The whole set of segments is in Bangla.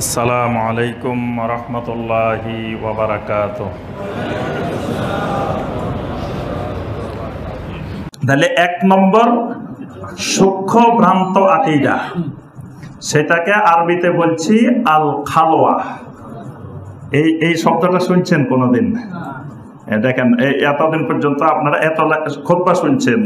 আসসালামু আলাইকুম রহমতুল্লাহি ওয়া বারাকাতুহু। তাহলে এক নম্বর সূক্ষ্ম ভ্রান্ত আকীদা, সেটাকে আরবিতে বলছি আল খালোয়া। এই শব্দটা শুনছেন কোনোদিন? দেখেন, এতদিন পর্যন্ত আপনারা এত খুতবা শুনছেন,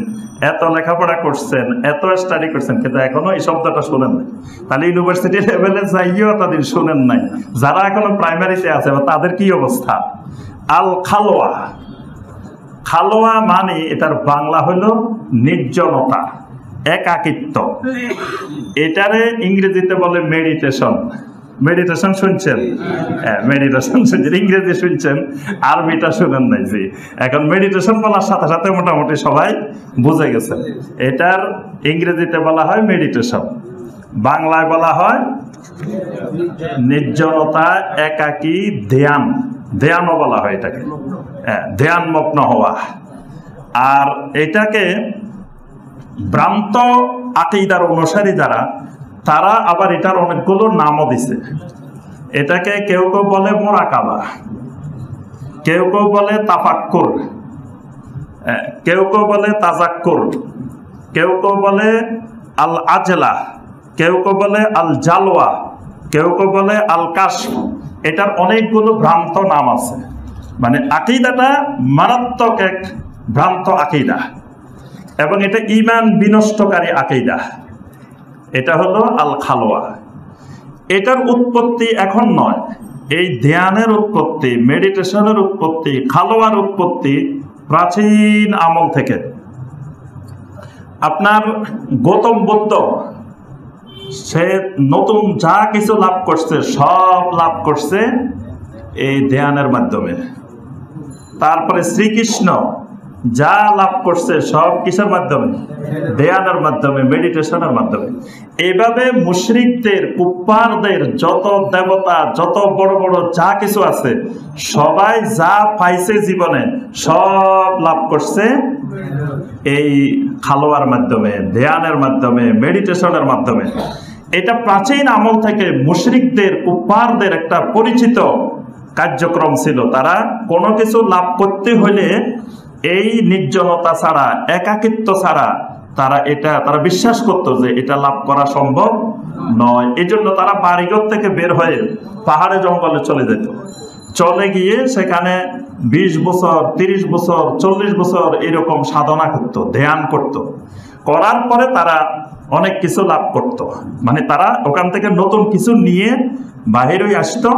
এত লেখাপড়া করছেন, এত স্টাডি করছেন, কিন্তু এখনো এই শব্দটা শুনেন নাই। তাহলে ইউনিভার্সিটি লেভেলে যাইও এতদিন শুনেন নাই। যারা এখনো প্রাইমারিতে আছে তাদের কি অবস্থা? আল খালোয়া। খালোয়া মানে এটার বাংলা হলো নির্জনতা, একাকিত্ব। এটারে ইংরেজিতে বলে মেডিটেশন। মেডিটেশন শুনছেন? হ্যাঁ, মেডিটেশন শুনছেন, ইংরেজি শুনছেন, আরবিটা শুনেন নাই। জি, এখন মেডিটেশন বলার সাথে সাথে মোটামুটি সবাই বুঝে গেছে। এটার ইংরেজিতে বলা হয় মেডিটেশন, বাংলায় বলা হয় নির্জনতা, একাকী, ধ্যান। ধ্যানও বলা হয় এটাকে, হ্যাঁ, ধ্যানমগ্ন হওয়া। আর এটাকে ভ্রান্ত আকীদার অনুসারী যারা, তারা আবার এটার অনেকগুলো নামও দিছে। এটাকে কেউ কেউ বলে মুরাকাবা, কেউ কেউ বলে তাফাক্কুর, কেউ কেউ বলে তাজাক্কুর, কেউ কেউ বলে আল আজলা, কেউ কেউ বলে আল জালওয়া, কেউ কেউ বলে আল কাশফ। এটার অনেকগুলো ভ্রান্ত নাম আছে। মানে আকীদাটা মারাত্মক এক ভ্রান্ত আকীদা, এবং এটা ঈমান বিনষ্টকারী আকীদা। এটা হলো আল খালোয়া। এটার উৎপত্তি এখন নয়, এই ধ্যানের উৎপত্তি, মেডিটেশনের উৎপত্তি, খালোয়ার উৎপত্তি প্রাচীন আমল থেকে। আপনার গৌতম বুদ্ধ, সে নতুন যা কিছু লাভ করছে সব লাভ করছে এই ধ্যানের মাধ্যমে। তারপরে শ্রীকৃষ্ণ যা লাভ করছে সব কিসের মাধ্যমে? ধ্যানের মাধ্যমে, মেডিটেশনের মাধ্যমে। এইভাবে মুশরিকদের, কুফফারদের যত দেবতা, যত বড় বড় যা কিছু আছে, সবাই যা পাইছে জীবনে সব লাভ করছে এই খালোয়ার মাধ্যমে, ধ্যানের মাধ্যমে, মেডিটেশনের মাধ্যমে। এটা প্রাচীন আমল থেকে মুশরিকদের, কুফফারদের একটা পরিচিত কার্যক্রম ছিল। তারা কোনো কিছু লাভ করতে হলে এই নির্জনতা ছাড়া, একাকিত্ব ছাড়া তারা বিশ্বাস করত যে এটা লাভ করা সম্ভব নয়। এই জন্য তারা বাড়িঘর থেকে বের হয়ে পাহাড়ে জঙ্গলে চলে যেত। চলে গিয়ে সেখানে 20 বছর, 30 বছর, 40 বছর এরকম সাধনা করত, ধ্যান করত। করার পরে তারা অনেক কিছু লাভ করত। মানে তারা ওখান থেকে নতুন কিছু নিয়ে বাহিরে আসতো,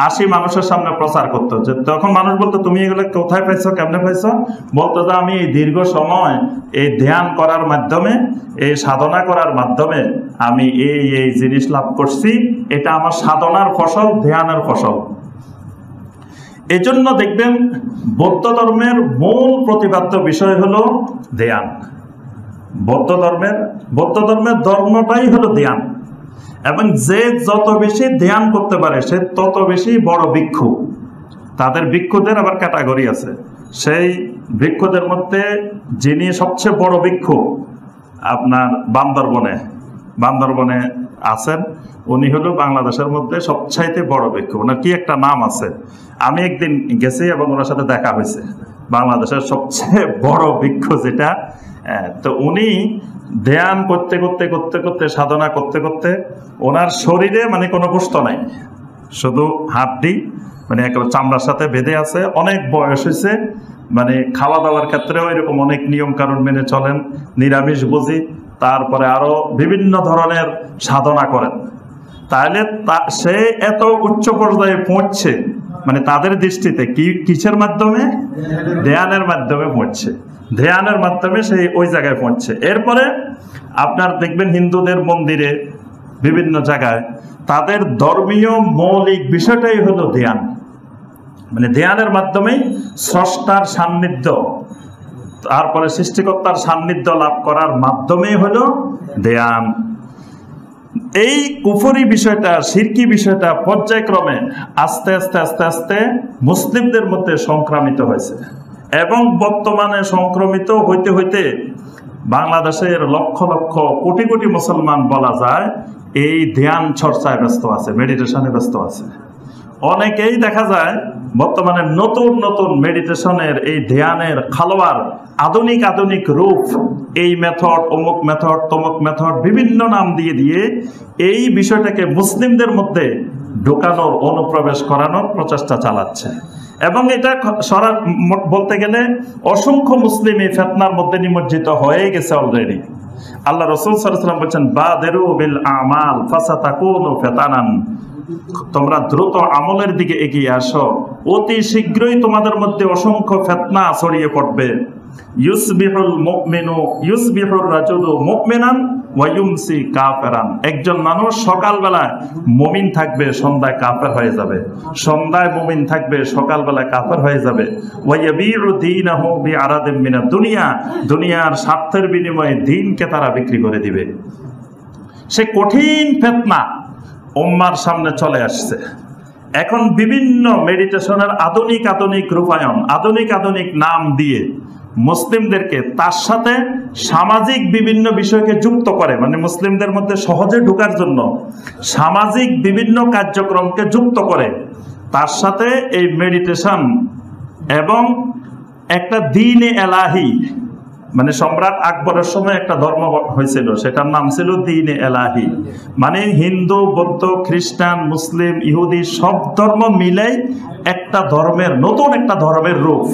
আসি মানুষের সামনে প্রচার করতো। যে তখন মানুষ বলতো, তুমি এগুলো কোথায় পাইছো, কেমনে পাইছো? বলতো যে আমি এই দীর্ঘ সময় এই ধ্যান করার মাধ্যমে, এই সাধনা করার মাধ্যমে আমি এই জিনিস লাভ করছি। এটা আমার সাধনার ফসল, ধ্যানের ফসল। এজন্য দেখবেন বৌদ্ধ ধর্মের মূল প্রতিপাদ্য বিষয় হলো ধ্যান। বৌদ্ধ ধর্মের ধর্মটাই হলো ধ্যান। এবং যে যত বেশি ধ্যান করতে পারে সে তত বেশি বড় ভিক্ষু। তাদের ভিক্ষুদের আবার ক্যাটাগরি আছে। সেই ভিক্ষুদের মধ্যে যিনি সবচেয়ে বড় ভিক্ষু আপনার বান্দরবনে আছেন, উনি হলো বাংলাদেশের মধ্যে সবচাইতে বড় ভিক্ষু। ওনার কি একটা নাম আছে, আমি একদিন গেছি এবং ওনার সাথে দেখা হয়েছে। বাংলাদেশের সবচেয়ে বড় ভিক্ষু যেটা, তো উনি ধ্যান করতে করতে করতে করতে, সাধনা করতে করতে, ওনার শরীরে মানে কোনো গোস্ত নাই, শুধু হাড্ডি, মানে একেবারে চামড়ার সাথে বেঁধে আছে। অনেক বয়স হয়েছে, মানে খাওয়া দাওয়ার ক্ষেত্রেও এরকম অনেক নিয়ম কানুন মেনে চলেন, নিরামিষ বুঝি, তারপরে আরো বিভিন্ন ধরনের সাধনা করেন। তাহলে সে এত উচ্চ পর্যায়ে পৌঁছছে, মানে তাদের দৃষ্টিতে কিসের মাধ্যমে? ধ্যানের মাধ্যমে পৌঁছছে। ধ্যানের মাধ্যমে সে ওই জায়গায় পৌঁছছে। এরপরে আপনার দেখবেন হিন্দুদের মন্দিরে, বিভিন্ন জায়গায় তাদের ধর্মীয় মৌলিক বিষয়টাই হলো ধ্যান। মানে ধ্যানের মাধ্যমেই স্রষ্টার সান্নিধ্য, তারপরে সৃষ্টিকর্তার সান্নিধ্য লাভ করার মাধ্যমেই হলো ধ্যান। এই কুফরি বিষয়টা, শিরকি বিষয়টা পর্যায়ক্রমে আস্তে আস্তে আস্তে আস্তে মুসলিমদের মধ্যে সংক্রামিত হয়েছে, এবং বর্তমানে সংক্রমিত হইতে হইতে বাংলাদেশের লক্ষ লক্ষ কোটি কোটি মুসলমান বলা যায় এই ধ্যান চর্চায় ব্যস্ত আছে, মেডিটেশনে ব্যস্ত আছে। অনেকেই দেখা যায় বর্তমানে নতুন নতুন মেডিটেশনের, এই ধ্যানের খালোয়ার আধুনিক আধুনিক রূপ, এই মেথড, অমুক মেথড, তমুক মেথড, বিভিন্ন নাম দিয়ে দিয়ে এই বিষয়টাকে মুসলিমদের মধ্যে ঢোকানোর, অনুপ্রবেশ করানোর প্রচেষ্টা চালাচ্ছে। এবং এটা বলতে গেলে অসংখ্য মুসলিম এই ফিতনার মধ্যে নিমজ্জিত হয়ে গেছে অলরেডি। আল্লাহ রাসূল সাল্লাল্লাহু আলাইহি ওয়াসাল্লাম বলেছেন, বাদিরু বিল আমাল ফাসাতাকুনু ফিতানান, তোমরা দ্রুত আমলের দিকে এগিয়ে আসো, অতি শীঘ্রই তোমাদের মধ্যে অসংখ্য ফিতনা ছড়িয়ে পড়বে। ইউসবিহুল মুমিনু ইউসবিহুর রাজুলু মুমিনান ওয়া ইউমসি কাফিরান, একজন মানুষ সকালবেলায় মুমিন থাকবে, সন্ধ্যায় কাফের হয়ে যাবে, সন্ধ্যায় মুমিন থাকবে, সকালবেলায় কাফের হয়ে যাবে। ওয়া ইয়াবিউ দীনাহু বিআরাদিন মিনাদ দুনিয়া, দুনিয়ার স্বার্থের বিনিময়ে দ্বীনকে তারা বিক্রি করে দিবে। সে কঠিন ফিতনা উম্মার সামনে চলে আসছে। এখন বিভিন্ন মেডিটেশনের আধুনিক আধুনিক রূপায়ণ, আধুনিক আধুনিক নাম দিয়ে মুসলিমদেরকে তার সাথে সামাজিক বিভিন্ন বিষয়কে যুক্ত করে, মানে মুসলিমদের মধ্যে সহজে ঢোকার জন্য সামাজিক বিভিন্ন কার্যক্রমকে যুক্ত করে তার সাথে এই মেডিটেশন এবং একটা দ্বীনে এলাহি, মানে সম্রাট আকবরের সময় একটা ধর্ম হয়েছিল, সেটার নাম ছিল দ্বীনে এলাহি, মানে হিন্দু, বৌদ্ধ, খ্রিস্টান, মুসলিম, ইহুদি সব ধর্ম মিলেই একটা ধর্মের, নতুন একটা ধর্মের রূপ,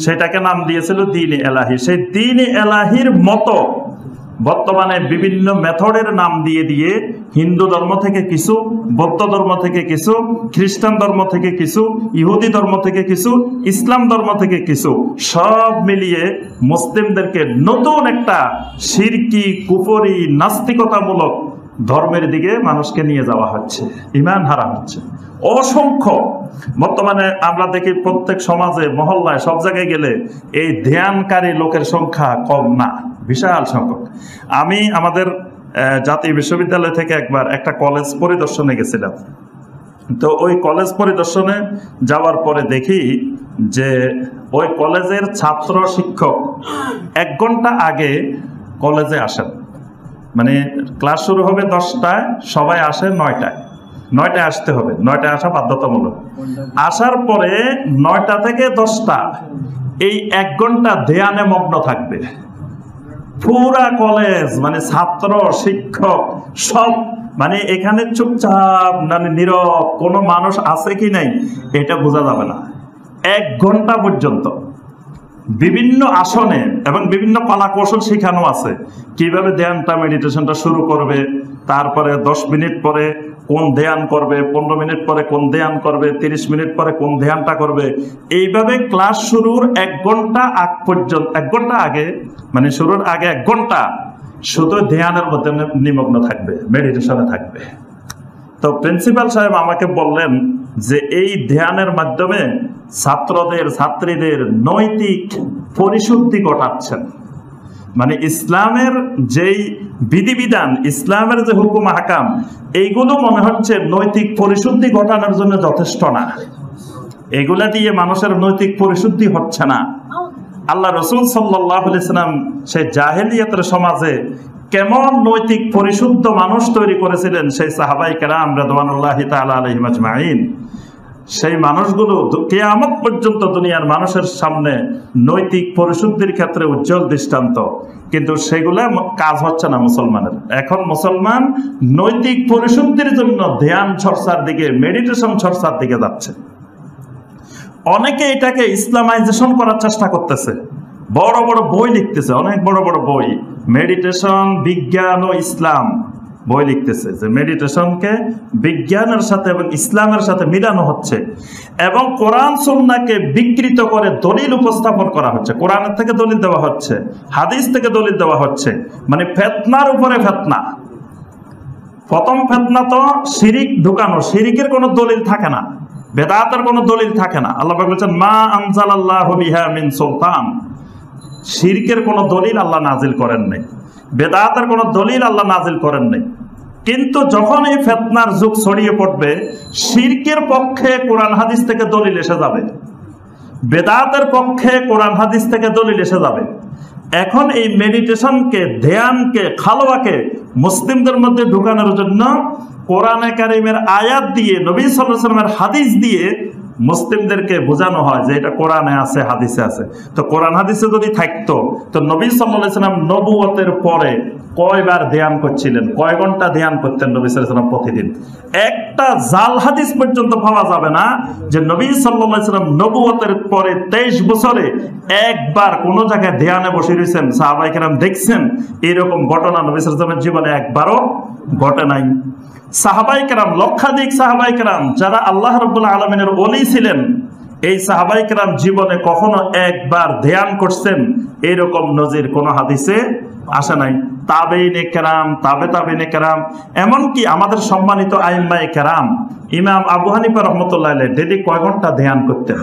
সেটাকে নাম দিয়েছিল দ্বীনে এলাহি। সেই দ্বীনে এলাহির মতো বর্তমানে বিভিন্ন মেথডের নাম দিয়ে দিয়ে হিন্দু ধর্ম থেকে কিছু, বৌদ্ধ ধর্ম থেকে কিছু, খ্রিস্টান ধর্ম থেকে কিছু, ইহুদি ধর্ম থেকে কিছু, ইসলাম ধর্ম থেকে কিছু, সব মিলিয়ে মুসলিমদেরকে নতুন একটা শিরকি, কুফরি, নাস্তিকতামূলক ধর্মের দিকে মানুষকে নিয়ে যাওয়া হচ্ছে, ঈমান হারা হচ্ছে। অসংখ্য বর্তমানে আমরা দেখি প্রত্যেক সমাজে, মহল্লায়, সব জায়গায় গেলে এই ধ্যানকারী লোকের সংখ্যা কম না, বিশাল সংখ্যক। আমি আমাদের জাতীয় বিশ্ববিদ্যালয় থেকে একবার একটা কলেজ পরিদর্শনে গেছিলাম। তো ওই কলেজ পরিদর্শনে যাওয়ার পরে দেখি যে ওই কলেজের ছাত্র শিক্ষক 1 ঘন্টা আগে কলেজে আসেন, মানে ক্লাস শুরু হবে 10টায়, সবাই আসে 9টায়, 9টায় আসতে হবে, 9টায় আসা বাধ্যতামূলক। আসার পরে 9টা থেকে 10টা এই 1 ঘন্টা ধ্যানে মগ্ন থাকবে পুরা কলেজ, মানে ছাত্র শিক্ষক সব, মানে এখানে চুপচাপ, মানে নীরব, কোনো মানুষ আছে কি নাই এটা বোঝা যাবে না। 1 ঘন্টা পর্যন্ত বিভিন্ন আসনে এবং বিভিন্ন কলা কৌশল শেখানো আছে, কিভাবে ধ্যানটা, মেডিটেশনটা শুরু করবে, তারপরে 10 মিনিট পরে কোন ধ্যান করবে, 15 মিনিট পরে কোন ধ্যান করবে, 30 মিনিট পরে কোন ধ্যানটা করবে। এইভাবে ক্লাস শুরুর 1 ঘন্টা আগ পর্যন্ত, 1 ঘন্টা আগে, মানে শুরুর আগে 1 ঘন্টা শুধু ধ্যানের মধ্যে নিমগ্ন থাকবে, মেডিটেশনে থাকবে। তো প্রিন্সিপাল সাহেব আমাকে বললেন যে এই ধ্যানের মাধ্যমে ছাত্রদের, ছাত্রীদের নৈতিক পরিশুদ্ধি ঘটাচ্ছেন, মানে ইসলামের যেই বিধিবিধান, ইসলামের যে হুকুম আহকাম, এইগুলো মনে হচ্ছে নৈতিক পরিশুদ্ধি ঘটানোর জন্য যথেষ্ট না, এগুলা দিয়ে মানুষের নৈতিক পরিশুদ্ধি হচ্ছে না। আল্লাহ রাসূল সাল্লাল্লাহু আলাইহি ওয়াসাল্লাম সেই জাহেলিয়াতের সমাজে কেমন নৈতিক পরিশুদ্ধ মানুষ তৈরি করেছিলেন, সেই সাহাবায়ে কেরাম রাদিয়াল্লাহু তাআলা আলাইহিম আজমাইন, সেই মানুষগুলো কিয়ামত পর্যন্ত দুনিয়ার মানুষের সামনে নৈতিক পরিশুদ্ধির ক্ষেত্রে উজ্জ্বল দৃষ্টান্ত। কিন্তু সেগুলা কাজ হচ্ছে না মুসলমানের। এখন মুসলমান নৈতিক পরিশুদ্ধির জন্য ধ্যান চর্চার দিকে, মেডিটেশন চর্চার দিকে যাচ্ছে। অনেকে এটাকে ইসলামাইজেশন করার চেষ্টা করতেছে, বড় বড় বই লিখতেছে, অনেক বড় বড় বই, মেডিটেশন, বিজ্ঞান ও ইসলাম বই লিখতেছে, যে মেডিটেশনকে বিজ্ঞানের সাথে এবং ইসলামের সাথে মিলানো হচ্ছে এবং কোরআন সুন্নাহকে বিকৃত করে দলিল উপস্থাপন করা হচ্ছে, কোরআনের থেকে দলিল দেওয়া হচ্ছে, হাদিস থেকে দলিল দেওয়া হচ্ছে, মানে ফিতনার উপরে ফিতনা। প্রথম ফিতনা তো শিরিক ঢুকানো, শিরিকের কোনো দলিল থাকে না, বেদাতের কোনো দলিল থাকে না। আল্লাহ পাক বলেছেন, মা আনজালাল্লাহু বিহা মিন সুলতান, শিরকের কোনো দলিল আল্লাহ নাজিল করেন নাই, বেদাতের কোনো দলিল আল্লাহ নাজিল করেন নাই। কিন্তু যখন এই ফিতনার যুগ ছড়িয়ে পড়বে, শিরকের পক্ষে কোরআন হাদিস থেকে দলিল এসে যাবে, বেদাতের পক্ষে কোরআন হাদিস থেকে দলিল এসে যাবে, এখন এই মেডিটেশনকে, ধ্যানকে, খালোয়াকে মুসলিমদের মধ্যে ঢুকানোর জন্য কোরআনে কারিমের আয়াত দিয়ে, নবী সাল্লাল্লাহু আলাইহি ওয়াসাল্লামের হাদিস দিয়ে মুসলিমদেরকে বোঝানো হয় যে এটা কোরআনে আছে, হাদিসে আছে। তো কোরআন হাদিসে যদি থাকতো তো নবী সাল্লাল্লাহু আলাইহি ওয়াসাল্লাম নবুয়তের পরে কয়বার ধ্যান করছিলেন, কয় ঘন্টা ধ্যান করতেন নবী সাল্লাল্লাহু আলাইহি ওয়াসাল্লাম প্রতিদিন? একটা জাল হাদিস পর্যন্ত পাওয়া যাবে না যে নবী সাল্লাল্লাহু আলাইহি ওয়াসাল্লাম নবুয়তের পরে 23 বছরে একবার কোন জায়গায় ধ্যানে বসে রয়েছেন, সাহাবায়ে কেরাম দেখছেন। এরকম ঘটনা নবী সাল্লাল্লাহু আলাইহি ওয়াসাল্লামের জীবনে একবারও ঘটে নাই। সাহাবায়ে কেরাম, লক্ষাধিক সাহাবায়ে কেরাম যারা আল্লাহ রাব্বুল আলামিনের ওলি ছিলেন, এই সাহাবায়ে কেরাম জীবনে কখনো একবার ধ্যান করছেন এরকম নজির কোন হাদিসে আসে নাই। তাবেঈনে কেরাম, তাবেঈনে কেরাম, এমনকি আমাদের সম্মানিত আইম্মায়ে কেরাম, ইমাম আবু হানিফা রাহমাতুল্লাহ আলাইহি ডেইলি কয় ঘন্টা ধ্যান করতেন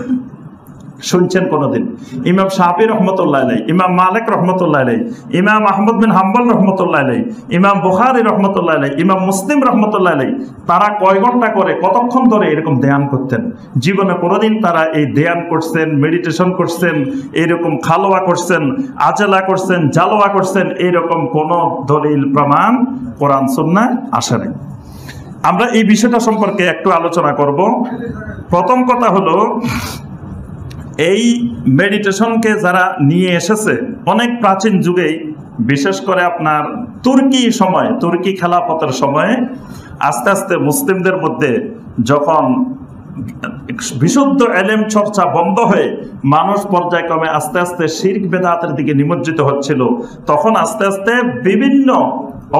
শুনছেন কোনদিন? ইমাম শাফি রহমতুল্লাহ আলাইহি, ইমাম মালিক রহমতুল্লাহ আলাইহি, ইমাম আহমদ বিন হাম্বল রহমতুল্লাহ আলাইহি, ইমাম বুখারী রহমতুল্লাহ আলাইহি, ইমাম মুসলিম রহমতুল্লাহ আলাইহি, তারা কয় ঘন্টা করে, কতক্ষণ ধরে এরকম ধ্যান করতেন? জীবনে কোনোদিন তারা এই ধ্যান করছেন, মেডিটেশন করছেন, এরকম খালোয়া করছেন, আজেলা করছেন, জালোয়া করছেন, এরকম কোন দলিল প্রমাণ কোরআন সুন্নাহ আসে নাই। আমরা এই বিষয়টা সম্পর্কে একটু আলোচনা করব। প্রথম কথা হলো, এই মেডিটেশনকে যারা নিয়ে এসেছে অনেক প্রাচীন যুগেই, বিশেষ করে আপনার তুর্কি খেলাফতের সময়ে আস্তে আস্তে মুসলিমদের মধ্যে যখন বিশুদ্ধ ইলম চর্চা বন্ধ হয়ে মানুষ পর্যায়ক্রমে আস্তে আস্তে শিরক বেদাতের দিকে নিমজ্জিত হচ্ছিল, তখন আস্তে আস্তে বিভিন্ন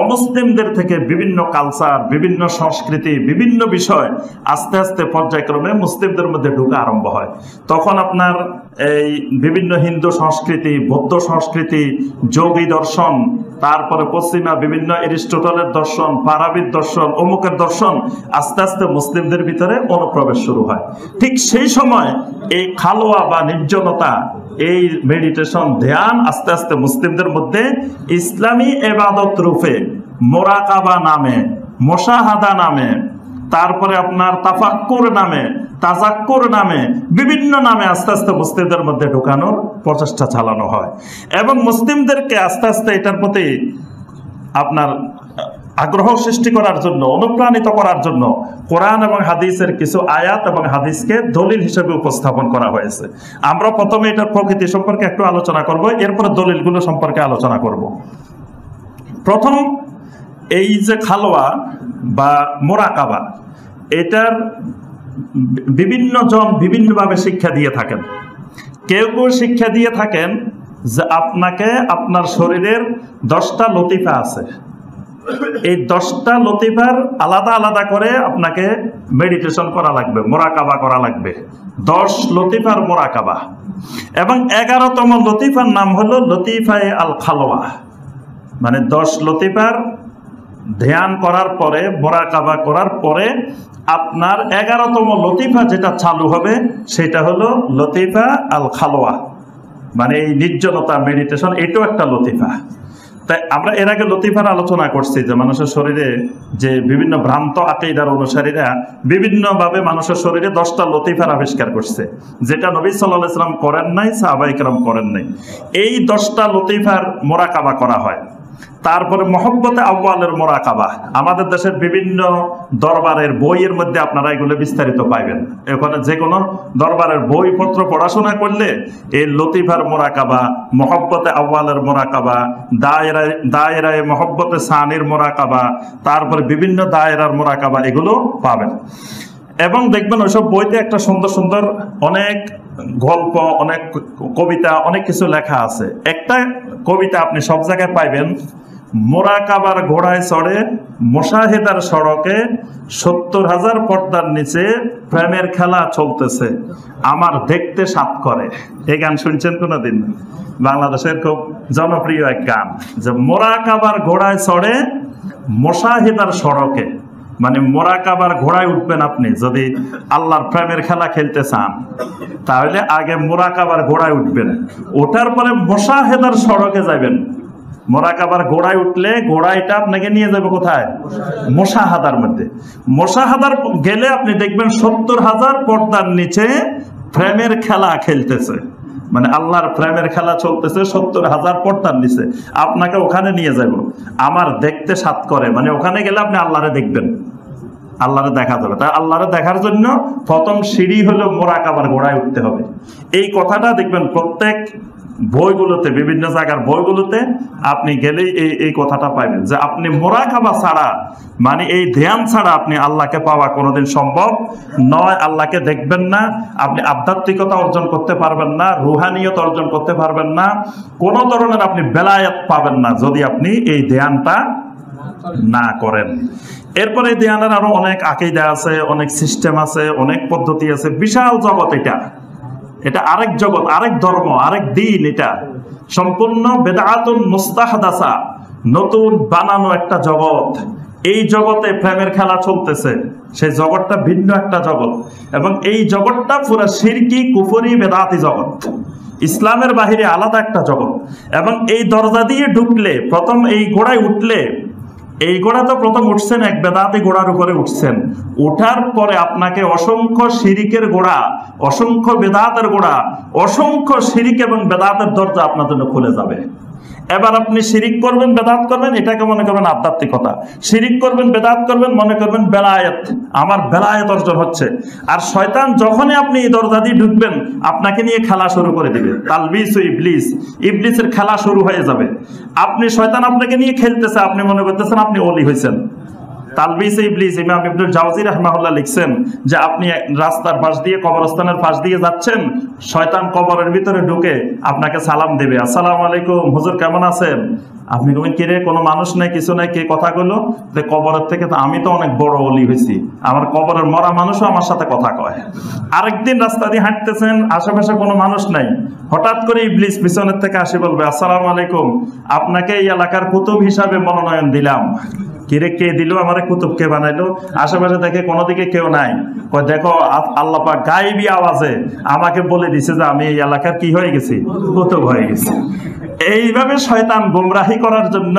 অমুসলিমদের থেকে বিভিন্ন কালচার, বিভিন্ন সংস্কৃতি, বিভিন্ন বিষয় আস্তে আস্তে পর্যায়ক্রমে মুসলিমদের মধ্যে ঢোকা আরম্ভ হয়। তখন আপনার এই বিভিন্ন হিন্দু সংস্কৃতি, বৌদ্ধ সংস্কৃতি, যোগী দর্শন, তারপরে পশ্চিমা বিভিন্ন এরিস্টটলের দর্শন, ফারাবির দর্শন, অমুকের দর্শন আস্তে আস্তে মুসলিমদের ভিতরে অনুপ্রবেশ শুরু হয়। ঠিক সেই সময় এই খালোয়া বা নির্জনতা, এই মেডিটেশন, ধ্যান আস্তে আস্তে মুসলিমদের মধ্যে ইসলামী ইবাদত রূপে মোরাকাবা নামে, মুশাহাদা নামে, তারপরে আপনার তাফাক্কুর নামে, তাজাক্কুর নামে, বিভিন্ন নামে আস্তে আস্তে মুসলিমদের মধ্যে ঢোকানোর প্রচেষ্টা চালানো হয়। এবং মুসলিমদেরকে আস্তে আস্তে এটার প্রতি আপনার আগ্রহ সৃষ্টি করার জন্য, অনুপ্রাণিত করার জন্য কোরআন এবং হাদিসের কিছু আয়াত এবং হাদিসকে দলিল হিসেবে উপস্থাপন করা হয়েছে। আমরা প্রথমে এটার প্রকৃতি সম্পর্কে একটু আলোচনা করব, এরপরে দলিলগুলো সম্পর্কে আলোচনা করব। প্রথম, এই যে খালোয়া বা মোরাকাবা, এটার বিভিন্ন জন বিভিন্নভাবে শিক্ষা দিয়ে থাকেন। কেউ কেউ শিক্ষা দিয়ে থাকেন যে আপনাকে আপনার শরীরের 10টা লতিফা আছে, এই 10টা লতিফার আলাদা আলাদা করে আপনাকে মেডিটেশন করা লাগবে, মোরাকাবা করা লাগবে। 10 লতিফার মোরাকাবা। এবং 11তম লতিফার নাম হলো লতিফায়ে আল খালোয়া, মানে 10 লতিফার ধ্যান করার পরে, মোরাকাবা করার পরে আপনার 11তম লতিফা যেটা চালু হবে সেটা হলো লতিফা আল খালোয়া, মানে এই নির্জনতা মেডিটেশন, এটাও একটা লতিফা। তাই আমরা এর আগে লতিফার আলোচনা করছি যে মানুষের শরীরে যে বিভিন্ন ভ্রান্ত আকীদার অনুসারীরা বিভিন্নভাবে মানুষের শরীরে 10টা লতিফার আবিষ্কার করছে, যেটা নবী সাল্লাল্লাহু আলাইহি ওয়াসাল্লাম করেন নাই, সাহাবায়ে কেরাম করেন নাই। এই 10টা লতিফার মোরাকাবা করা হয়। তারপরে মহব্বতে আউয়ালের মোরাকাবা, আমাদের দেশের বিভিন্ন দরবারের বইয়ের মধ্যে আপনারা এগুলো বিস্তারিত পাইবেন। এখানে যে কোনো দরবারের বইপত্র পড়াশোনা করলে এই লতিফার মোরাকাবা, মহব্বতে আউয়ালের মোরাকাবা, দায়রায় মহব্বতে সানির মোরাকাবা, তারপরে বিভিন্ন দায়রার মোরাকাবা, এগুলো পাবেন। এবং দেখবেন ওইসব বইতে একটা সুন্দর সুন্দর অনেক গল্প, অনেক কবিতা, অনেক কিছু লেখা আছে। একটা কবিতা আপনি সব জায়গায় পাইবেন, মোরাকাবার ঘোড়ায় চড়ে মুশাহিদার সড়কে 70,000 পর্দার নিচে প্রেমের খেলা চলতেছে, আমার দেখতে সাত করে। এই গান শুনছেন কোনোদিন? বাংলাদেশের খুব জনপ্রিয় এক গান, যে মোরাকাবার ঘোড়ায় চড়ে মুশাহিদার সড়কে, মানে মোরাকাবার ঘোড়ায় উঠবেন আপনি যদি আল্লাহর প্রেমের খেলা খেলতে চান, তাহলে আগে মোরাকাবার ঘোড়ায় উঠবেন, ওঠার পরে মুশাহিদার সড়কে যাবেন। মোরাকাবার ঘোড়ায় উঠলে ঘোড়াইটা আপনাকে নিয়ে যাবে কোথায়? মুশাহাদার মধ্যে। মুশাহাদার গেলে আপনি দেখবেন 70,000 পর্দার নিচে প্রেমের খেলা খেলতেছে, মানে আল্লাহর প্রেমের খেলা চলতেছে 70,000 পর্দার নিচে, আপনাকে ওখানে নিয়ে যাব, আমার দেখতে সাত করে, মানে ওখানে গেলে আপনি আল্লাহরে দেখবেন, আল্লাহরে দেখা যাবে। তাই আল্লাহরে দেখার জন্য প্রথম সিঁড়ি হলো মুরাকাবার ঘোড়ায় উঠতে হবে। এই কথাটা দেখবেন প্রত্যেক বইগুলোতে, বিভিন্ন জায়গার বইগুলোতে আপনি গেলেই এই কথাটা পাইবেন যে আপনি মুরাকাবা ছাড়া, মানে এই ধ্যান ছাড়া আপনি আল্লাহকে পাওয়া কোনোদিন সম্ভব নয়। আল্লাহকে দেখবেন না, আপনি আধ্যাত্মিকতা অর্জন করতে পারবেন না, রুহানিয়ত অর্জন করতে পারবেন না, কোনো ধরনের আপনি বেলায়েত পাবেন না যদি আপনি এই ধ্যানটা না করেন। এরপরে ধ্যানের আরো অনেক আকীদা আছে, অনেক সিস্টেম আছে, অনেক পদ্ধতি আছে, বিশাল জগৎ এটা আরেক জগৎ, আরেক ধর্ম, আরেক দিন। এটা সম্পূর্ণ বেদাতুন মুস্তাহদাসা, নতুন বানানো একটা জগৎ। এই জগতে প্রেমের খেলা চলতেছে, সেই জগৎটা ভিন্ন একটা জগৎ, এবং এই জগৎটা পুরো শিরকি কুফরি বেদাতি জগৎ, ইসলামের বাহিরে আলাদা একটা জগৎ। এবং এই দরজা দিয়ে ঢুকলে, প্রথম এই ঘোড়ায় উঠলে, এই ঘোড়া তো প্রথম উঠছেন এক বেদাতি ঘোড়ার উপরে উঠছেন, ওঠার পরে আপনাকে অসংখ্য শিরিকের ঘোড়া, অসংখ্য বেদাতের ঘোড়া, অসংখ্য শিরিক এবং বেদাতের দরজা আপনার জন্য খুলে যাবে। এবার আপনি শিরিক করবেন, বেদাত করবেন, এটাকে মনে করবেন আধ্যাত্মিকতা, শিরিক করবেন, বেদাত করবেন, মনে করবেন বেলায়েত, আমার বেলায়েত অর্জন হচ্ছে। আর শয়তান যখনই আপনি এই দরজা দিয়ে ঢুকবেন, আপনাকে নিয়ে খেলা শুরু করে দিবে, তালবিস ও ইবলিস, ইবলিসের খেলা শুরু হয়ে যাবে। আপনি, শয়তান আপনাকে নিয়ে খেলতেছে, আপনি মনে করতেছেন আপনি ওলি হয়েছেন। তালবিস ইবলিস, ইমাম ইবনুল জাওজি রাহমাহুল্লাহ লিখছেন যে আপনি রাস্তার পাশ দিয়ে, কবরস্থানের পাশ দিয়ে যাচ্ছেন, শয়তান কবরের ভিতরে ঢুকে আপনাকে সালাম দেবে, আসসালামু আলাইকুম হুজুর কেমন আছেন? আপনি বলবেন কিরে কোনো মানুষ নাই, কিছু নাই, কে কথা কইলো? যে কবরের থেকে তো আমি তো অনেক বড় ওলি হয়েছি, আমার কবরের মরা মানুষও আমার সাথে কথা কয়। আরেকদিন রাস্তা দিয়ে হাঁটতেছেন, আশেপাশে কোনো মানুষ নাই, হঠাৎ করে ইবলিস পিছনের থেকে আসি বলবে, আসসালামু আলাইকুম, আপনাকে এই এলাকার কুতুব হিসাবে মনোনয়ন দিলাম। কিরে কে দিল আমার কুতুব, কে বানাইলো? আশেপাশে দেখে কোনো দিকে কেউ নাই, কয় দেখো আল্লাহ পাক গায়েবী আওয়াজে আমাকে বলে দিছে যে আমি এই এলাকার কি হয়ে গেছি, কুতুব হয়ে গেছি। এইভাবে শয়তান গোমরাহি করার জন্য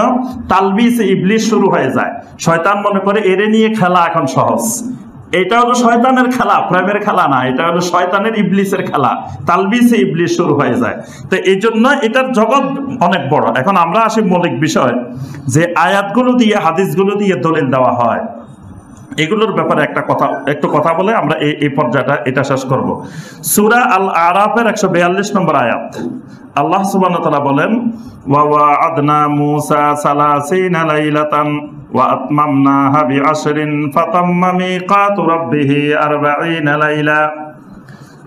তালবিস ইবলিস শুরু হয়ে যায়। শয়তান মনে করে এরে নিয়ে খেলা এখন সহজ। এটা হলো শয়তানের খেলা, প্রেমের খেলা না, এটা হলো শয়তানের ইবলিসের খেলা। তালবিসে ইবলিস শুরু হয়ে যায়। তো এই জন্য এটার জগৎ অনেক বড়। এখন আমরা আসি মৌলিক বিষয়, যে আয়াতগুলো দিয়ে, হাদিসগুলো দিয়ে দলিল দেওয়া হয়, এগুলোর ব্যাপারে একটু কথা বলে আমরা এই পর্যায়টা এটা শেষ করব। সূরা আল আরাফের 142 নম্বর আয়াত, আল্লাহ সুবহানাহু ওয়া তাআলা বলেন, ওয়া ওয়া'আদনা মূসা 30 লাইলাতান ওয়া আতমামনাহা বি'আশরিন ফাতাম্মা মিকাতু রাব্বিহি 40 লাইলা।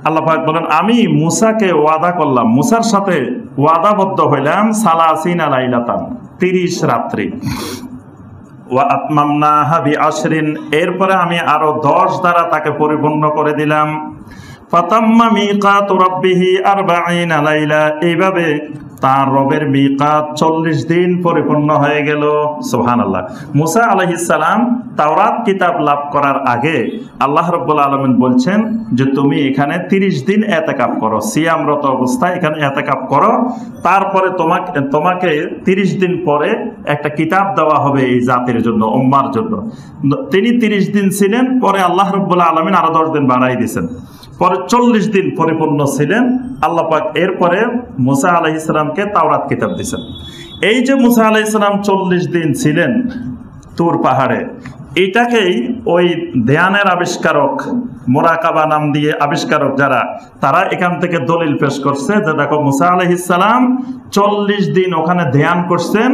আল্লাহ পাক বলেন, আমি মূসাকে ওয়াদা করলাম, মূসার সাথে ওয়াদাবদ্ধ হইলাম 30 লাইলাতান, 30 রাত্রি, ওয়া আতমামনাহা বি'আশরিন, এরপরে আমি আরো 10 দ্বারা তাকে পরিপূর্ণ করে দিলাম। ফাতাম্মা মিকাতু রাব্বিহি 40 লাইলা, এইভাবে তার রবের মিকাত 40 দিন পরিপূর্ণ হয়ে গেল। সুবহানাল্লাহ। মূসা আলাইহিস সালাম তাওরাত কিতাব লাভ করার আগে আল্লাহ রাব্বুল আলামিন বলছেন যে তুমি এখানে 30 দিন ইতিকাফ করো, সিয়ামরত অবস্থায় এখানে ইতিকাফ করো, তারপরে তোমাকে 30 দিন পরে একটা কিতাব দেওয়া হবে এই জাতির জন্য, উম্মার জন্য। তিনি 30 দিন ছিলেন, পরে আল্লাহ রাব্বুল আলামিন আরো 10 দিন বাড়াই দিয়েছেন, পরে 40 দিন পরিপূর্ণ ছিলেন আল্লাহ পাক। এরপরে মূসা আলাইহিস সালামকে তাওরাত কিতাব দিয়েছেন। এই যে মূসা আলাইহিস সালাম 40 দিন ছিলেন তুর পাহাড়ে, এটাকেই ওই ধ্যানের আবিষ্কারক, মুরাকাবা নাম দিয়ে আবিষ্কারক যারা, তারা এখান থেকে দলিল পেশ করছে যে দেখো মূসা আলাইহিস সালাম 40 দিন ওখানে ধ্যান করছেন,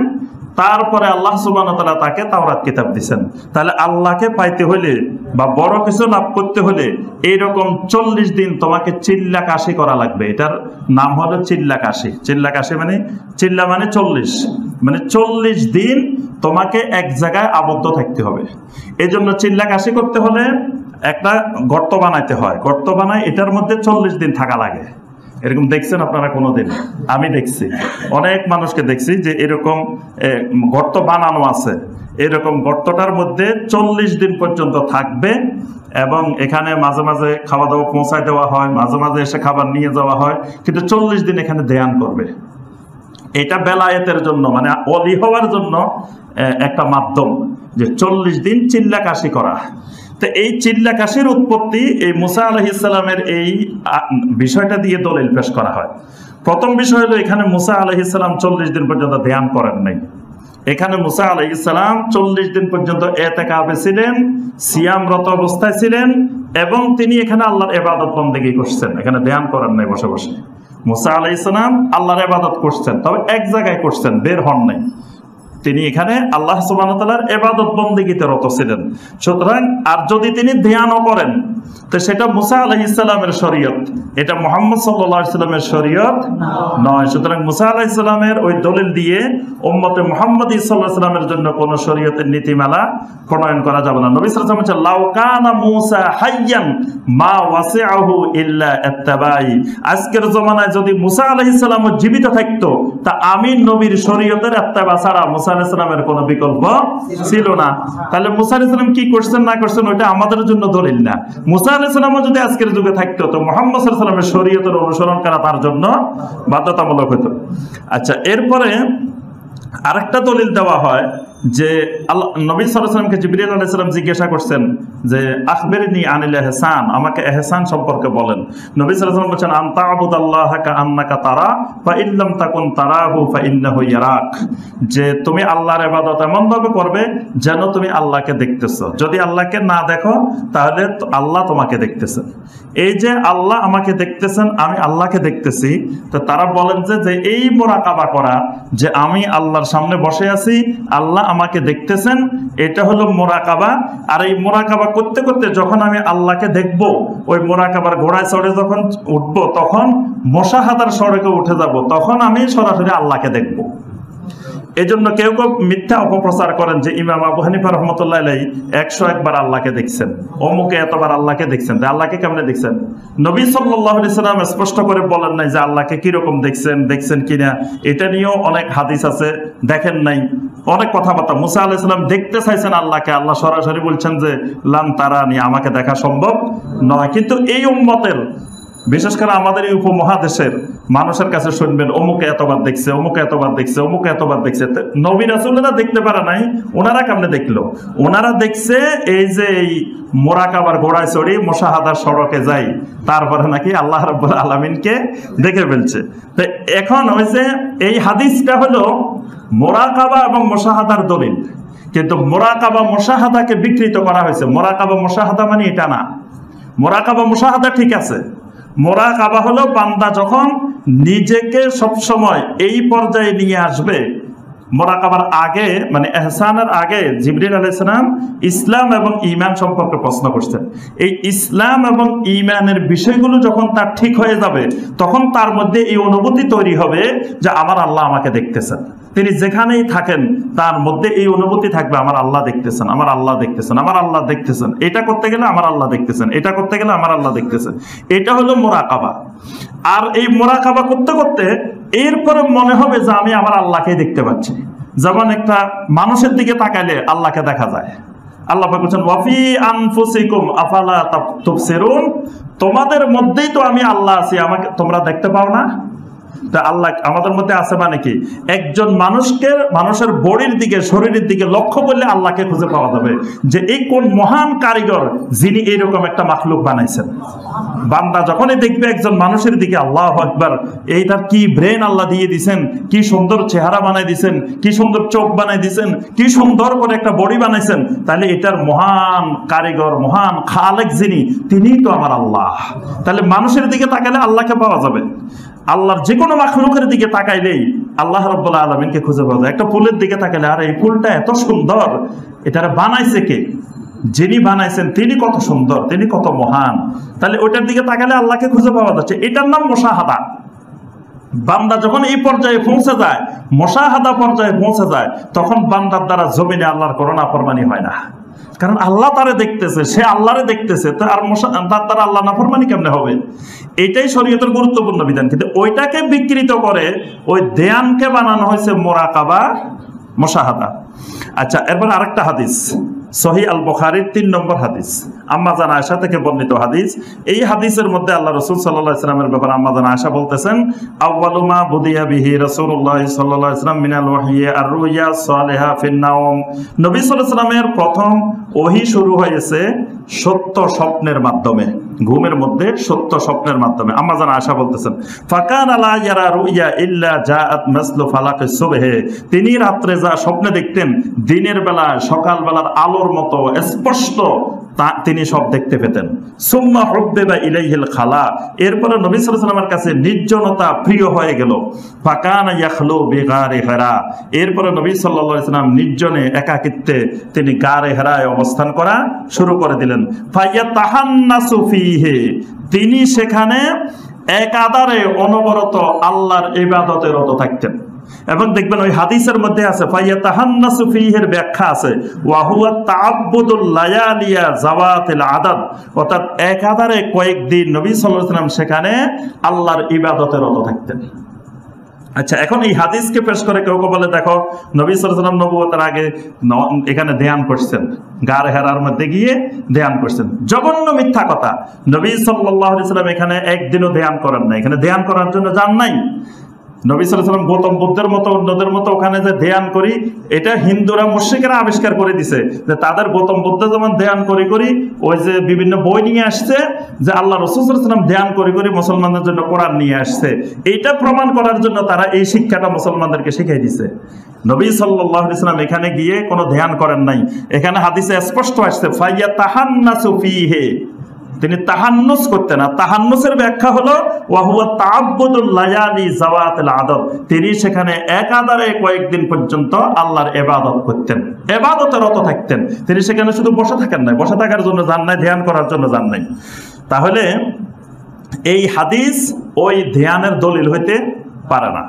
তারপরে আল্লাহ সুবহানাহু ওয়া তাআলা তাকে তাওরাত কিতাব দিয়েছেন। তাহলে আল্লাহকে পাইতে হলে বা বড় কিছু লাভ করতে হলে এইরকম 40 দিন তোমাকে চিল্লাকাশি করা লাগবে। এটার নাম হলো চিল্লাকাশি। চিল্লাকাশি মানে, চিল্লা মানে 40, মানে 40 দিন তোমাকে এক জায়গায় আবদ্ধ থাকতে হবে। এই জন্য চিল্লাকাশি করতে হলে একটা গর্ত বানাইতে হয়, গর্ত বানায় এটার মধ্যে 40 দিন থাকা লাগে। এরকম দেখছেন আপনারা কোনোদিন? আমি দেখছি, অনেক মানুষকে দেখছি যে এরকম গর্ত বানানো আছে, এরকম গর্তটার মধ্যে 40 দিন পর্যন্ত থাকবে, এবং এখানে মাঝে মাঝে খাওয়া দাওয়া পৌঁছায় দেওয়া হয়, মাঝে মাঝে এসে খাবার নিয়ে যাওয়া হয়, কিন্তু 40 দিন এখানে ধ্যান করবে। এটা বেলায়েতের জন্য, মানে ওলি হওয়ার জন্য একটা মাধ্যম, যে 40 দিন চিল্লাকাশি করা। তো এই চিল্লাকাশির উৎপত্তি এই মূসা আলাইহিস সালামের এই বিষয়টা দিয়ে দলিল পেশ করা হয়। প্রথম বিষয় হলো এখানে মুসা আলাইহিস সালাম 40 দিন পর্যন্ত ধ্যান করেন নাই। এখানে মুসা আলাইহিস সালাম 40 দিন পর্যন্ত ইতিকাফে ছিলেন, সিয়ামরত অবস্থায় ছিলেন এবং তিনি এখানে আল্লাহর ইবাদত বন্দেগী করছেন, এখানে ধ্যান করেন নাই বসে বসে। মুসা আলাইহিস সালাম আল্লাহর ইবাদত করছেন, তবে এক জায়গায় করছেন, বের হন নাই। তিনি এখানে আল্লাহ সুবহানাহু ওয়া তাআলার ইবাদত বন্দেগীতে রত ছিলেন। সুতরাং আর যদি তিনি ধ্যানও করেন তো সেটা মুসা আলাইহিস সালামের শরীয়ত, এটা মুহাম্মদ সাল্লাল্লাহু আলাইহি সাল্লামের শরীয়ত নয়। সুতরাং মুসা আলাইহিস সালামের ওই দলিল দিয়ে উম্মতে মুহাম্মদী সাল্লাল্লাহু আলাইহি সাল্লামের জন্য কোন শরীয়তের নীতিমালা প্রণয়ন করা যাবে না। নবী সাল্লাল্লাহু আলাইহি ওয়াসাল্লাম বলেন, লাউ কানা মুসা হাইয়ান মা ওয়াসিআহু ইল্লা ইত্তাবাই। আজকের জমানায় যদি মুসা আলাইহিস সালাম জীবিত থাকতো তা আমি নবীর শরীয়তের ইত্তেবা ছাড়া মুসা আলাইহিস সালামের কোনো বিকল্প ছিল না। তাহলে মুসা আলাইহিস সালাম কি করছেন না করছেন ওটা আমাদের জন্য দলিল না। মুসা আলাইহিস সালাম যদি আজকের যুগে থাকতো তো মুহাম্মদ সাল্লাল্লাহু আলাইহি ওয়াসাল্লামের শরীয়তের অনুসরণ করা তার জন্য বাধ্যতামূলক হতো। আচ্ছা, এরপরে আরেকটা দলিল দেওয়া হয় যে আল্লাহ নবী সাল্লাল্লাহু আলাইহি ওয়াসাল্লামকে জিবরিল আলাইহিস সালাম জিজ্ঞাসা করছেন যে আখবিরনি আনিল ইহসান, আমাকে ইহসান সম্পর্কে বলেন। নবী সাল্লাল্লাহু আলাইহি ওয়াসাল্লাম বলেন, আনতা আবুদাল্লাহা কাআন্নাকা তারা ফা ইল্লাম তাকুন তারাহু ফা ইন্নাহু ইয়ারাক, যে তুমি আল্লাহর ইবাদত এমন ভাবে করবে যেন তুমি আল্লাহকে দেখতেছো, যদি আল্লাহকে না দেখো তাহলে আল্লাহ তোমাকে দেখতেছেন। এই যে আল্লাহ আমাকে দেখতেছেন, আমি আল্লাহকে দেখতেছি, তো তারা বলেন যে এই মুরাকাবা করা, যে আমি আল্লাহর সামনে বসে আছি, আল্লাহ আমাকে দেখতেছেন, এটা হলো মুরাকাবা। আর এই মুরাকাবা করতে করতে যখন আমি আল্লাহকে দেখব, ওই মুরাকাবার ঘোড়ায় চড়ে যখন উঠবো তখন মুশাহাদার সড়কে উঠে যাব, তখন আমি সরাসরি আল্লাহকে দেখব। এজন্য কেউ কেউ মিথ্যা অপপ্রচার করেন যে ইমাম আবু হানিফা রাহমাতুল্লাহ আলাইহি 101 বার আল্লাহকে দেখছেন, অমুকে এতবার আল্লাহকে দেখছেন। তাই আল্লাহকে কেমনে দেখছেন? নবী সাল্লাল্লাহু আলাইহি সাল্লাম স্পষ্ট করে বলেন নাই যে আল্লাহকে কিরকম দেখছেন কিনা, এটা নিয়েও অনেক হাদিস আছে, দেখেন নাই, অনেক কথাবার্তা। মুসা আলাইহিস সালাম দেখতে চাইছেন আল্লাহকে, আল্লাহ সরাসরি বলছেন যে লান তারানি, আমাকে দেখা সম্ভব নয়। কিন্তু এই উম্মতের, বিশেষ করে আমাদের এই উপমহাদেশের মানুষের কাছে শুনবেন অমুকে এতবার দেখছে, অমুকে এতবার দেখছে, অমুকে এতবার দেখছে। নবী রাসূলরা দেখতে পারে নাই, ওনারা কেমনে দেখলো? ওনারা দেখছে এই যে এই মুরাকাবার ঘোড়ায় চড়ি মুশাহাদার সড়কে যাই, তারপরে নাকি আল্লাহ রাব্বুল আলামিনকে দেখে ফেলছে। তো এখন হয়েছে এই হাদিসটা হলো মুরাকাবা এবং মুশাহাদার দলিল, কিন্তু মুরাকাবা মুশাহাদাকে বিকৃত করা হয়েছে। মুরাকাবা মুশাহাদা মানে এটা না। মুরাকাবা মুশাহাদা ঠিক আছে, মুরাকাবা হলো বান্দা যখন নিজেকে সবসময় এই পর্যায়ে নিয়ে আসবে। মুরাকাবার আগে মানে ইহসানের আগে জিবরিল আলাইহিস সালাম ইসলাম এবং ঈমান সম্পর্কে প্রশ্ন করছেন। এই ইসলাম এবং ঈমানের বিষয়গুলো যখন তার ঠিক হয়ে যাবে তখন তার মধ্যে এই অনুভূতি তৈরি হবে যে আমার আল্লাহ আমাকে দেখতেছেন। তিনি যেখানেই থাকেন তার মধ্যে এই অনুভূতি থাকবে, আমার আল্লাহ দেখতেছেন, আমার আল্লাহ দেখতেছেন, আমার আল্লাহ দেখতেছেন। এটা করতে গেলে আমার আল্লাহ দেখতেছেন, এটা করতে গেলে আমার আল্লাহ দেখতেছেন। এটা হলো মুরাকাবা। আর এই মুরাকাবা করতে করতে এরপরে মনে হবে যে আমি আমার আল্লাহকে দেখতে পাচ্ছি। যেমন একটা মানুষের দিকে তাকাইলে আল্লাহকে দেখা যায়। আল্লাহ পাক বলেন ওয়াফি আনফুসিকুম আফালা তুবসিরুন, তোমাদের মধ্যেই তো আমি আল্লাহ আছি, আমাকে তোমরা দেখতে পাও না? তা আল্লাহ আমাদের মধ্যে আছে মানে কি? একজন মানুষের বডির দিকে, শরীরের দিকে লক্ষ্য করলে আল্লাহকে খুঁজে পাওয়া যাবে যে এই কোন মহান কারিগর যিনি এইরকম একটা মাখলুক বানাইছেন। বান্দা যখনই দেখবে একজন মানুষের দিকে, আল্লাহু আকবার, এইটার কি ব্রেন আল্লাহ দিয়ে দিছেন, কি সুন্দর চেহারা বানাই দিছেন, কি সুন্দর চোখ বানাই দিছেন, কি সুন্দর করে একটা বডি বানাইছেন, তাহলে এটার মহান কারিগর, মহান খালেক যিনি, তিনিই তো আমার আল্লাহ। তাহলে মানুষের দিকে তাকালে আল্লাহকে পাওয়া যাবে। আল্লাহর যে কোনো মাখলুকের দিকে তাকাইলেই আল্লাহ রাব্বুল আলামিনকে খুঁজে পাওয়া যায়। একটা ফুলের দিকে তাকাইলে আরে এই ফুলটা এত সুন্দর, এটারে বানাইছে কে? যিনি বানাইছেন তিনি কত সুন্দর, তিনি কত মহান। তাহলে ওইটার দিকে তাকালে আল্লাহকে খুঁজে পাওয়া যাচ্ছে। এটার নাম মুশাহাদা। বান্দা যখন এই পর্যায়ে পৌঁছে যায়, মুশাহাদা পর্যায়ে পৌঁছে যায়, তখন বান্দার দ্বারা জমিনে আল্লাহর কোনো নাফরমানি হয় না। কারণ আল্লাহ তারে দেখতেছে, সে আল্লাহরে দেখতেছে, তো আর তার দ্বারা আল্লাহ নাফরমানি কেমনে হবে? এটাই শরীয়তের গুরুত্বপূর্ণ বিধান। কিন্তু ওইটাকে বিকৃত করে ওই ধ্যানকে বানানো হয়েছে মুরাকাবা, মুশাহাদা। আচ্ছা, এরপর আরেকটা হাদিস সহিহ আল বুখারীর 3 নম্বর হাদিস, আম্মা জান আয়েশা থেকে বর্ণিত হাদিস। এই হাদিসের মধ্যে আল্লাহ রাসূল সাল্লাল্লাহু আলাইহি ওয়াসাল্লামের ব্যাপারে আম্মা জান আয়েশা বলতেছেন, আউয়ালু মা বুদিয়া বিহি রাসূলুল্লাহ সাল্লাল্লাহু আলাইহি ওয়াসাল্লাম মিনাল ওয়াহয়ি আর-রুয়া সালিহা ফিন নাওম। নবী সাল্লাল্লাহু আলাইহি ওয়াসাল্লামের প্রথম ওহি শুরু হয়েছে সত্য স্বপ্নের মাধ্যমে, ঘুমের মধ্যে সত্য স্বপ্নের মাধ্যমে। আম্মা জান আয়েশা বলতেছেন, ফাকান লা ইয়ারা রুইয়া ইল্লা জাআত মাসলু ফালাকিস সুবহে, তিনি রাত্রে যা স্বপ্নে দেখতেন দিনের বেলা সকাল বেলার আলোর মতো স্পষ্ট তিনি সব দেখতে পেতেন। সুম্মা হুব্বিবা ইলাইহিল খালা, এরপরে নবী সাল্লাল্লাহু আলাইহি ওয়াসাল্লামের কাছে নির্জনতা প্রিয় হয়ে গেল। ফাকানা ইয়াখলু বিগারি হিরা, এরপরে নবী সাল্লাল্লাহু আলাইহি ওয়াসাল্লাম নির্জনে একাকিত্বে তিনি গারে হেরায় অবস্থান করা শুরু করে দিলেন। ফায়াতাহান্নাসু ফীহি, তিনি সেখানে একাধারে অনবরত আল্লাহর ইবাদতে রত থাকতেন। এবং দেখবেন ওই হাদিসের মধ্যে আছে ফায়াতাহান্নাসু ফীহির ব্যাখ্যা আছে, ওয়া হুয়া তাআব্বুদুল লায়ালিয়া যাওয়াতিল আদাদ, অর্থাৎ একাধারে কয়েকদিন নবী সাল্লাল্লাহু আলাইহি ওয়াসাল্লাম সেখানে আল্লাহর ইবাদতে রত থাকতেন। আচ্ছা, এখন এই হাদিসকে পেশ করে কেউ কেউ বলে দেখো নবী সাল্লাল্লাহু আলাইহি ওয়াসাল্লাম নবুয়তের আগে এখানে ধ্যান করছেন, গার হেরার মধ্যে গিয়ে ধ্যান করছেন। জঘন্য মিথ্যা কথা। নবী সাল্লাল্লাহু আলাইহি ওয়াসাল্লাম এখানে একদিনও ধ্যান করেন নাই, এখানে ধ্যান করার জন্য যান নাই। নবী সাল্লাল্লাহু আলাইহি ওয়াসাল্লাম গৌতম বুদ্ধের মতো অন্যদের মতো ওখানে যে ধ্যান করি, এটা হিন্দুরা মুশরিকরা আবিষ্কার করে দিছে যে তাদের গৌতম বুদ্ধ যেমন ধ্যান করি ওই যে বিভিন্ন বই নিয়ে আসছে যে আল্লাহ রাসূল সাল্লাল্লাহু আলাইহি ওয়াসাল্লাম ধ্যান করি মুসলমানদের জন্য কোরআন নিয়ে আসছে, এইটা প্রমাণ করার জন্য তারা এই শিক্ষাটা মুসলমানদেরকে শিখিয়ে দিছে। নবী সাল্লাল্লাহু আলাইহি ওয়াসাল্লাম এখানে গিয়ে কোনো ধ্যান করেন নাই। এখানে হাদিসে স্পষ্ট আসছে ফায়াতাহান্নাসু ফীহি, তিনি তাহান্নুস করতেন না। তাহান্নুসের ব্যাখ্যা হলো ওয়া হুয়া তাআব্বুদুল লায়ালি যাওয়াতিল আদাদ, তিনি সেখানে একাধারে কয়েকদিন পর্যন্ত আল্লাহর ইবাদত করতেন, ইবাদতে রত থাকতেন। তিনি সেখানে শুধু বসে থাকেন না, বসে থাকার জন্য যান নাই, ধ্যান করার জন্য যান নাই। তাহলে এই হাদিস ওই ধ্যানের দলিল হইতে পারে না,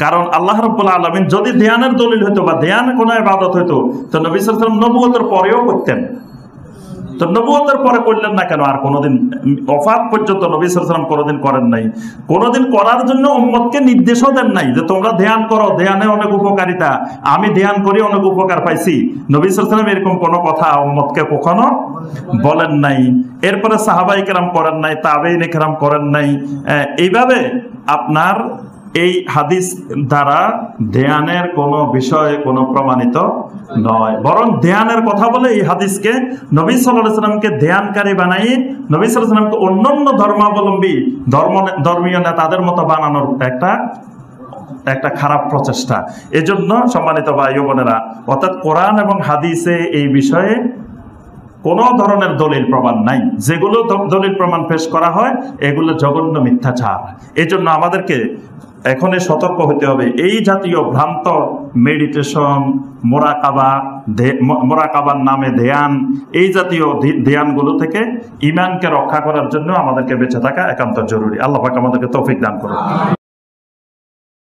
কারণ আল্লাহ রাব্বুল আলামিন যদি ধ্যানের দলিল হইতো বা ধ্যান কোনো ইবাদত হইতো তো নবী সাল্লাল্লাহু আলাইহি ওয়াসাল্লাম নবুয়তের পরেও করতেন। তো নবুয়তের পরে করলেন না কেন? আর কোনোদিন ওফাত পর্যন্ত নবী সাল্লাল্লাহু আলাইহি ওয়াসাল্লাম কোনোদিন করেন নাই, কোনোদিন করার জন্য উম্মতকে নির্দেশও দেন নাই যে তোমরা ধ্যান করো, ধ্যানে অনেক উপকারিতা, আমি ধ্যান করি অনেক উপকার পাইছি। নবী সাল্লাল্লাহু আলাইহি ওয়াসাল্লাম এরকম কোনো কথা উম্মতকে কখনো বলেন নাই। এরপরে সাহাবায়ে কেরাম করেন নাই, তাবেঈনে কেরাম করেন নাই। এইভাবে আপনার এই হাদিস দ্বারা ধ্যানের কোনো বিষয় কোনো প্রমাণিত নয়, বরং ধ্যানের কথা বলে এই হাদিসকে নবী সাল্লাল্লাহু আলাইহি ওয়াসাল্লামকে ধ্যানকারী বানাই নবী সাল্লাল্লাহু আলাইহি ওয়াসাল্লামকে অন্যান্য ধর্মাবলম্বী ধর্মীয় নেতাদের মতো বানানোর একটা খারাপ প্রচেষ্টা। এজন্য সম্মানিত ভাই ও বোনেরা, অর্থাৎ কোরআন এবং হাদিসে এই বিষয়ে কোনো ধরনের দলিল প্রমাণ নাই। যেগুলো দলিল প্রমাণ পেশ করা হয় এগুলো জঘন্য মিথ্যাচার। এজন্য আমাদেরকে এখনই সতর্ক হতে হবে। এই জাতীয় ভ্রান্ত মেডিটেশন, মোরাকাবার নামে ধ্যান, এই জাতীয় ধ্যানগুলো থেকে ঈমানকে রক্ষা করার জন্য আমাদেরকে বেঁচে থাকা একান্ত জরুরি। আল্লাহ পাক আমাদেরকে তৌফিক দান করুন।